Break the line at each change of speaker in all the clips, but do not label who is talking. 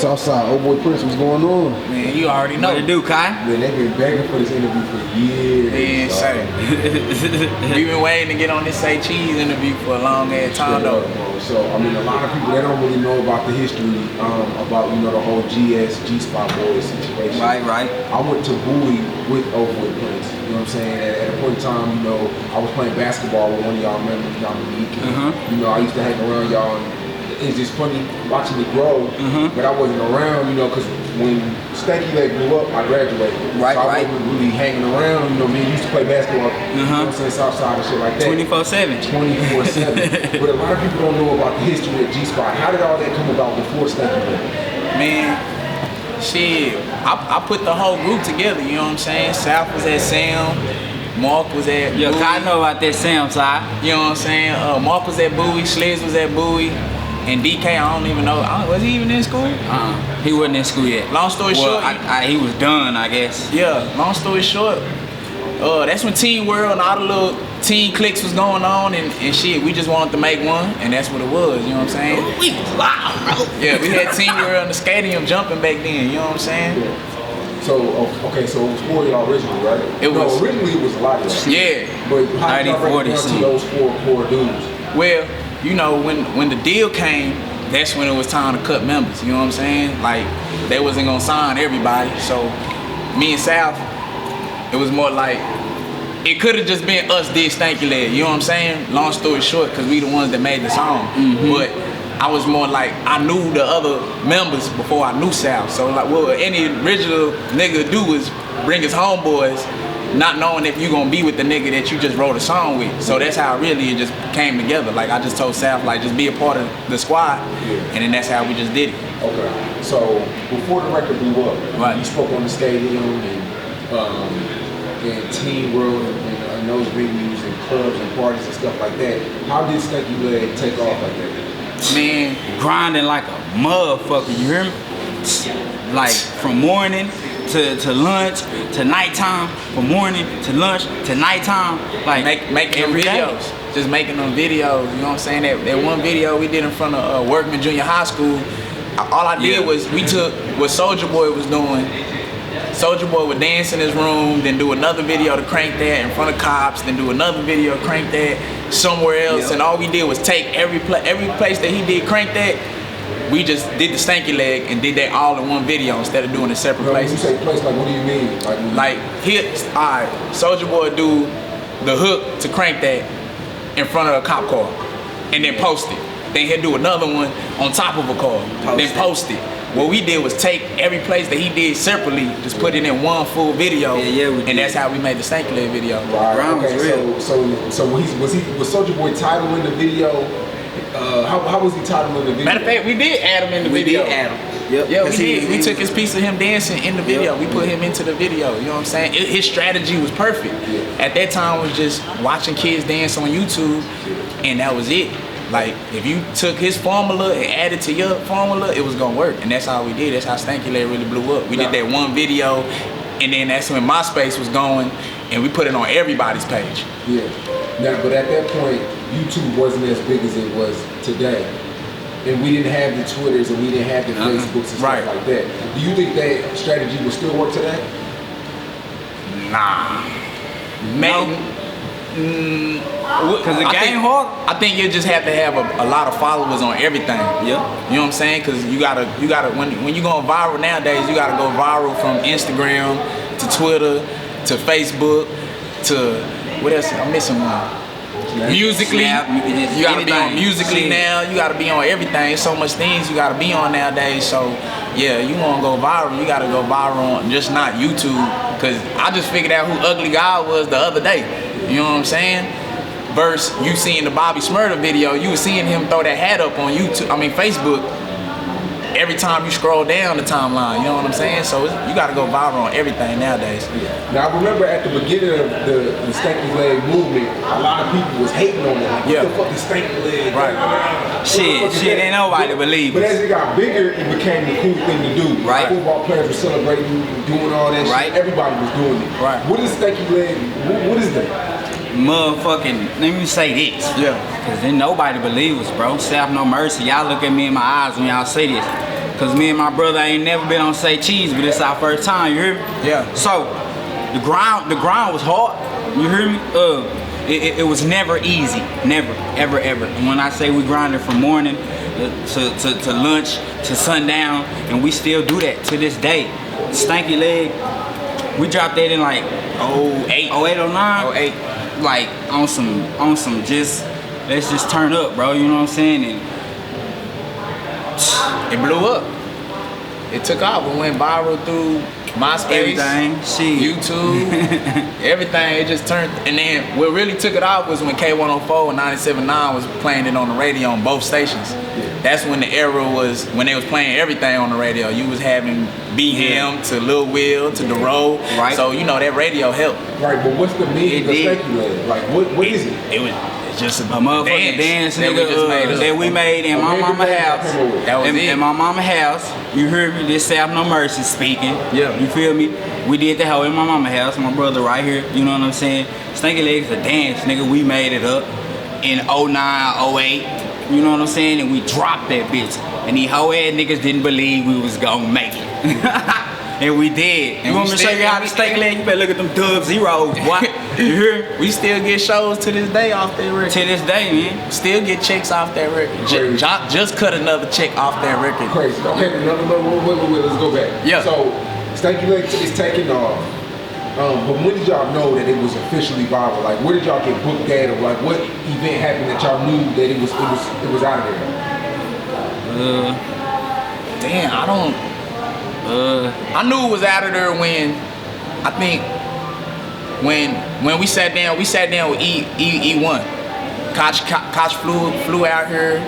Soufside, Ohboyprince, what's going on?
Man, you already know.
What to do, Kai?
Man, they've been begging for this interview for years.
Man, say. We've been waiting to get on this Say Cheese interview for a long ass time though.
So, I mean, a lot of people, they don't really know about the history, about, you know, the whole G-Spot Boyz situation.
Right.
I went to Bowie with Ohboyprince, you know what I'm saying? At a point in time, you know, I was playing basketball with one of y'all members, you know, I used to hang around y'all, and it's just funny watching it grow, but I wasn't around, you know, because when Stanky Leg grew up, I graduated.
Right,
so I wasn't really hanging around, you know, me used to play basketball, you know what I'm saying, Southside and shit like that.
24/7.
24/7. But a lot of people don't know about the history of G-Spot. How did all that come about before Stanky Leg?
Man, shit, I put the whole group together, you know what I'm saying? South was at Sam, Mark was at
Yo,
Bowie.
I know about that Sam side.
You know what I'm saying? Mark was at Bowie, Sliz was at Bowie, and DK, I don't even know, was he even in school?
He wasn't in school yet.
Long story short,
he was done, I guess.
Yeah, long story short, that's when Teen World and all the little teen cliques was going on and shit. We just wanted to make one, and that's what it was, you know what I'm saying?
We was loud, bro.
Yeah, we had Teen World in the stadium jumping back then, you know what I'm saying?
Yeah. So, okay, so it was 4 of y'all originally, right? Originally it was a lot of y'all.
Yeah.
But how did y'all break down to those four dudes?
Well, you know, when the deal came, that's when it was time to cut members, you know what I'm saying? Like, they wasn't gonna sign everybody, so me and South, it was more like, it could have just been us did Stanky Leg, you know what I'm saying? Long story short, because we the ones that made the song. But I was more like, I knew the other members before I knew South. So like, what any original nigga do is bring his homeboys, not knowing if you gonna be with the nigga that you just wrote a song with. So that's how really it just came together. Like I just told South, like just be a part of the squad, and then that's how we just did it.
Okay, so before the record blew up, you spoke on the stadium and Teen World and those venues and clubs and parties and stuff like that. How did Stanky Leg take off like that?
Man, grinding like a motherfucker, you hear me? Like from morning to lunch to nighttime, from morning to lunch to nighttime, like
making them videos. Just making them videos, you know what I'm saying? That one video we did in front of Workman Junior High School, all I did was we took what Soulja Boy was doing. Soulja Boy would dance in his room, then do another video to crank that in front of cops, then do another video to crank that somewhere else, and all we did was take every place that he did crank that, we just did the Stanky Leg and did that all in one video instead of doing it separate places.
When you say place, like what do you mean?
Like hits, alright, Soulja Boy do the hook to crank that in front of a cop car, and then post it. Then he'll do another one on top of a car, then post it. What we did was take every place that he did separately, just put it in one full video, and that's how we made the Stanky Leg video.
Right. Okay. So was Soulja Boy titled in the video? How was he titled in the video?
Matter of fact, we did add him in the video.
We did add him. Yep.
Yeah, we did. We took his piece of him dancing in the video. We put him into the video. You know what I'm saying? His strategy was perfect. At that time, was just watching kids dance on YouTube, and that was it. Like, if you took his formula and added to your formula, it was gonna work. And that's how we did. That's how Stanky Leg really blew up. We did that one video, and then that's when MySpace was going, and we put it on everybody's page.
Yeah. Now, but at that point, YouTube wasn't as big as it was today. And we didn't have the Twitters, and we didn't have the Facebooks and stuff like that. Do you think that strategy would still work today?
Nah. Man.
Cause the game hard.
I think you just have to have a lot of followers on everything. Yeah. You know what I'm saying? Cause you gotta when you going viral nowadays, you gotta go viral from Instagram to Twitter to Facebook to what else? I'm missing one. Musically, you gotta be on Musically now. You gotta be on everything. So much things you gotta be on nowadays. So yeah, you wanna go viral, you gotta go viral on just not YouTube. Cause I just figured out who Ugly God was the other day. You know what I'm saying? Versus you seeing the Bobby Smurda video, you was seeing him throw that hat up on Facebook. Every time you scroll down the timeline, you know what I'm saying? So you gotta go viral on everything nowadays.
Now I remember at the beginning of the Stanky Leg movement, a lot of people was hating on it. Like, what the fuck is Stanky Leg?
Right.
Shit, ain't nobody believe.
But as it got bigger, it became the cool thing to do.
Right.
Football players were celebrating, doing all that shit. Everybody was doing it.
Right.
What is Stanky Leg? What is that?
Motherfucking, let me say this. Cause then nobody believes us, bro. South no mercy. Y'all look at me in my eyes when y'all say this. Cause me and my brother ain't never been on Say Cheese, but it's our first time, you hear me?
Yeah.
So the grind was hard, you hear me? It was never easy, never, ever, ever. And when I say we grinded from morning to lunch to sundown, and we still do that to this day. Stanky Leg, we dropped that in like 08, 09.
08.
Like on some just, let's just turn up, bro, you know what I'm saying? And
it blew up. It took off. We went viral through MySpace, YouTube, everything. It just turned. And then what really took it off was when K104 and 97.9 was playing it on the radio on both stations. That's when the era was, when they was playing everything on the radio. You was having BM to Lil Will to Dero.
Right.
So you know that radio helped.
Right, but what's the meaning of Stanky Leg? Like, what is it?
It's just a
motherfucking dance
that
that we made in my mama's house.
That was
in my mama's house. You heard me? This South No Mercy speaking.
Yeah.
You feel me? We did the hoe in my mama's house. My brother right here. You know what I'm saying? Stanky Leg's a dance, nigga. We made it up in 09, 08. You know what I'm saying? And we dropped that bitch. And these hoe ass niggas didn't believe we was gonna make it. And we did. You want me to show you how to Stanky Leg? You better look at them dub zeros, boy. You hear?
We still get shows to this day off that record.
To this day, man.
Still get checks off that record. Jock just cut another check off that record.
Crazy. Okay, wait, let's go back.
Yeah.
So, Stanky Leg is taking off. But when did y'all know that it was officially viral? Like, where did y'all get booked at, or like, what event happened that y'all knew that it was out of there?
Damn, I knew it was out of there when I think when we sat down with E1. Koch flew out here,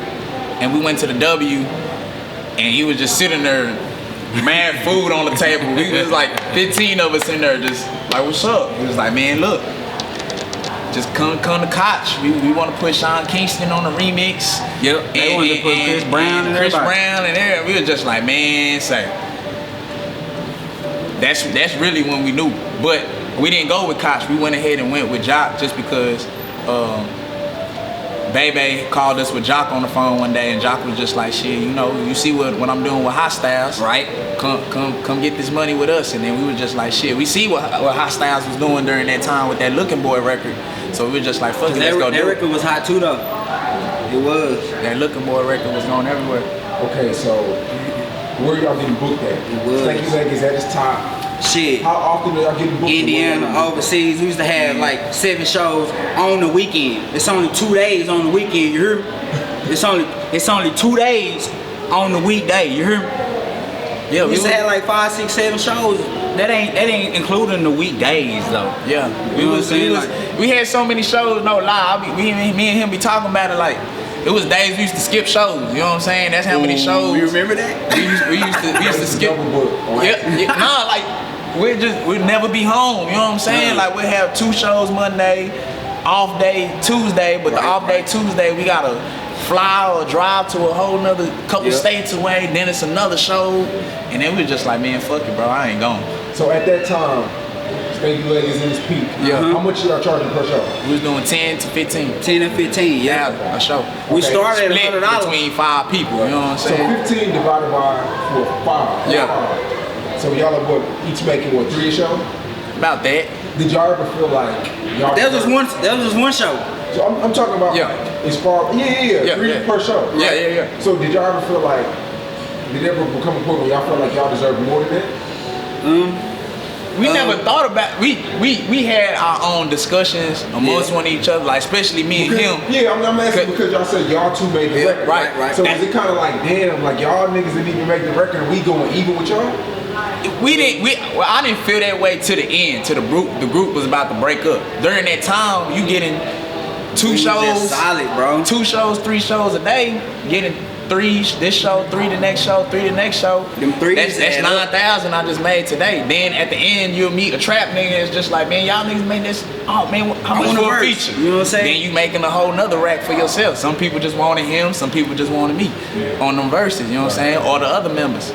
and we went to the W, and he was just sitting there, mad food on the table. We was like 15 of us in there, just like, what's up? He was like, man, look, just come to Koch. We want to put Sean Kingston on the remix.
Yep. They wanted to put Chris Brown and
Chris Brown and there. We were just like, man, say. That's really when we knew. But we didn't go with Koch. We went ahead and went with Jock just because Bebe called us with Jock on the phone one day, and Jock was just like, shit, you know, you see what I'm doing with Hot Styles,
right?
Come get this money with us. And then we were just like, shit, we see what Hot Styles was doing during that time with that Looking Boy record. So we were just like, fuck it, let's go do it.
That record was hot too, though. It was.
That Looking Boy record was going everywhere.
Okay, so where y'all getting booked at? Stanky Leg is at its top.
Shit.
How often are y'all getting booked?
Indiana, overseas, we used to have like 7 shows on the weekend. It's only 2 days on the weekend, you hear me? It's only 2 days on the weekday, you hear me? Yeah, we used to have like 5, 6, 7 shows. That ain't including the weekdays though.
Yeah. We had so many shows, no lie. Me and him be talking about it like it was days we used to skip shows. You know what I'm saying? That's how many shows.
You remember that?
We used to skip. Nah, like we'd never be home. You know what I'm saying? Like we'd have 2 shows Monday, off day Tuesday, but the off day Tuesday we gotta fly or drive to a whole nother couple states away. Then it's another show, and then we just like, man, fuck it, bro. I ain't going.
So at that time, Stanky Leg is in its peak.
Yeah.
How much y'all charging per show?
We was doing 10 to 15.
10 and 15, yeah.
A show.
We started at $100
between 5 people. You know what I'm saying?
So 15 divided by 5.
Yeah.
So y'all are each making 3 a show?
About that.
Did y'all ever feel like y'all?
That was just one show.
So I'm talking about as far 3 per show. Right?
Yeah.
So did y'all ever feel like, did it ever become a point where y'all felt like y'all deserve more than that?
We never thought about we had our own discussions amongst one of each other, like especially me and him.
Yeah, I'm asking because y'all said y'all 2 made the record.
Right.
So is it kind of like, damn, like y'all niggas didn't even make the record and we going even with y'all?
I didn't feel that way to the end. To the group was about to break up. During that time, you getting 2 shows,
solid, bro.
2 shows, 3 shows a day, getting 3 this show, 3 the next show, 3 the next show.
Them 3s
that's 9,000 I just made today. Then at the end you'll meet a trap nigga. It's just like, man, y'all niggas made this. Oh man, how much for a feature?
You know what I'm saying?
Then you making a whole nother rack for yourself. Some people just wanted him. Some people just wanted me on them verses. You know what I'm saying? Or the other members.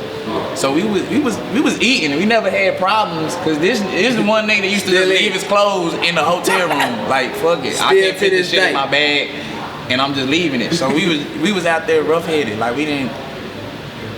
So we was eating, and we never had problems. Cause this is the one nigga that used to just leave his clothes in the hotel room. Like fuck it, I can't fit this shit in my bag, and I'm just leaving it. So we was out there rough headed. Like we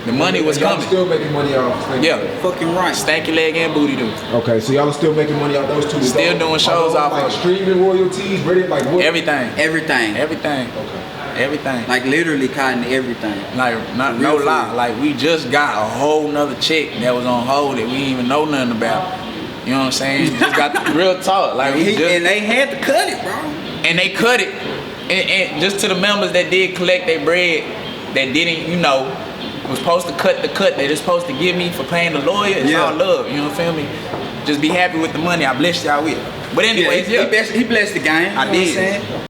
The money was
y'all
coming.
Still making money off Stanky
Yeah.
Leg.
Fucking right.
Stanky Leg and Booty Do.
Okay, so y'all are still making money off those two.
Still doing shows off
like
of
streaming royalties, like what?
everything.
Everything.
Everything.
Okay.
Everything.
Like literally cotton everything.
Like, no lie. Like, we just got a whole nother check that was on hold that we didn't even know nothing about. You know what I'm saying? Just got the real talk. Like,
And they had to cut it, bro.
And they cut it. And just to the members that did collect their bread, that didn't, was supposed to cut the cut that it's supposed to give me for paying the lawyer. It's all love. You know what I'm me? Just be happy with the money I blessed y'all with. But anyways,
he blessed the game.
I did.